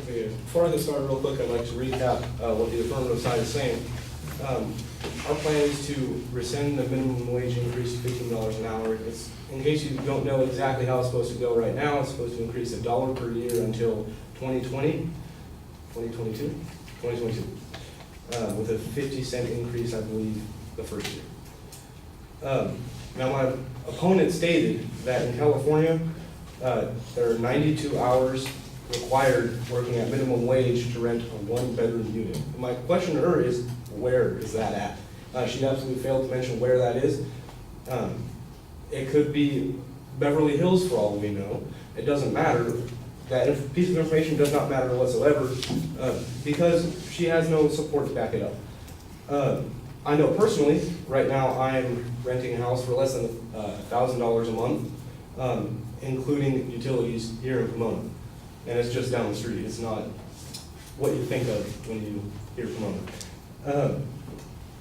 Okay, before I get started real quick, I'd like to recap what the affirmative side is saying. Our plan is to rescind the minimum wage increase to $15 an hour. It's, in case you don't know exactly how it's supposed to go right now, it's supposed to increase $1 per year until 2022, with a 50-cent increase, I believe, the first year. Now, my opponent stated that in California, there are 92 hours required working at minimum wage to rent a one-bedroom unit. And my question to her is, where is that at? She absolutely failed to mention where that is. It could be Beverly Hills for all we know. It doesn't matter. That piece of information does not matter whatsoever because she has no support to back it up. I know personally, right now I'm renting a house for less than $1,000 a month, including utilities here in Pomona. And it's just down the street. It's not what you think of when you hear Pomona.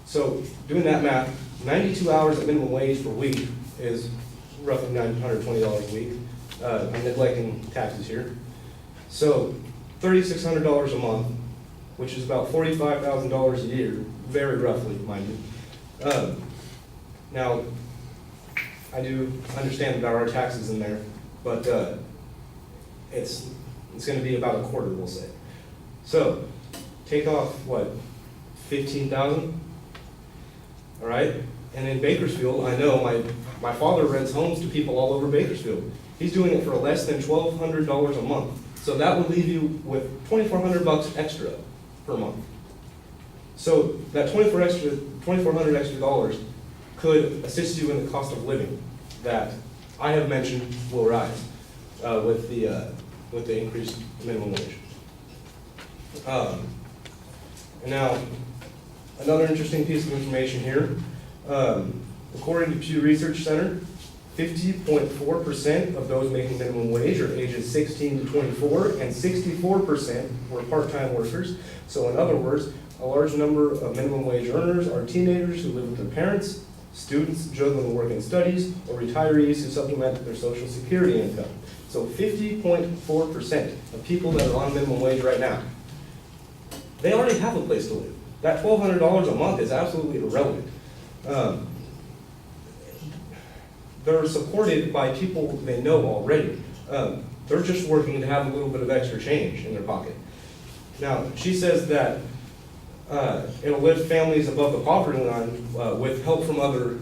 So doing that math, 92 hours at minimum wage per week is roughly $920 a week. I'm neglecting taxes here. So $3,600 a month, which is about $45,000 a year, very roughly, mind you. Now, I do understand that there are taxes in there, but it's going to be about a quarter, we'll say. So take off, what, 15,000? All right? And in Bakersfield, I know my father rents homes to people all over Bakersfield. He's doing it for less than $1,200 a month. So that would leave you with $2,400 extra per month. So that $2,400 extra dollars could assist you in the cost of living that I have mentioned will rise with the increased minimum wage. And now, another interesting piece of information here. According to Pew Research Center, 50.4% of those making minimum wage are ages 16 to 24, and 64% were part-time workers. So in other words, a large number of minimum wage earners are teenagers who live with their parents, students juggling work and studies, or retirees who supplement their Social Security income. So 50.4% of people that are on minimum wage right now, they already have a place to live. That $1,200 a month is absolutely irrelevant. They're supported by people they know already. They're just working to have a little bit of extra change in their pocket. Now, she says that it'll lift families above the poverty line with help from other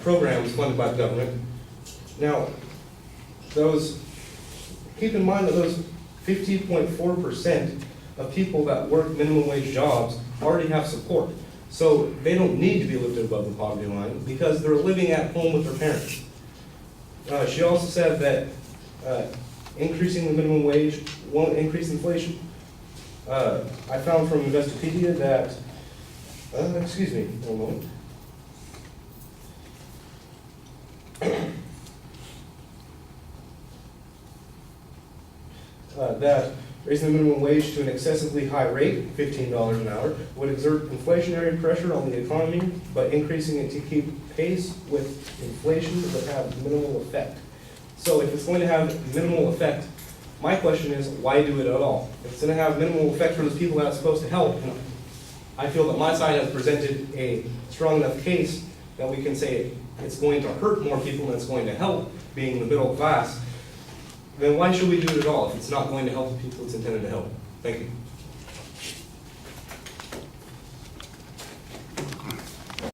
programs funded by the government. Now, keep in mind that those 50.4% of people that work minimum wage jobs already have support. So they don't need to be lifted above the poverty line because they're living at home with their parents. She also said that increasing the minimum wage won't increase inflation. I found from Investopedia that, excuse me, one moment. That raising the minimum wage to an excessively high rate, $15 an hour, would exert inflationary pressure on the economy, but increasing it to keep pace with inflation would have minimal effect. So if it's going to have minimal effect, my question is, why do it at all? If it's going to have minimal effect for those people that it's supposed to help, and I feel that my side has presented a strong enough case that we can say it's going to hurt more people than it's going to help, being the middle class, then why should we do it at all if it's not going to help the people it's intended to help? Thank you.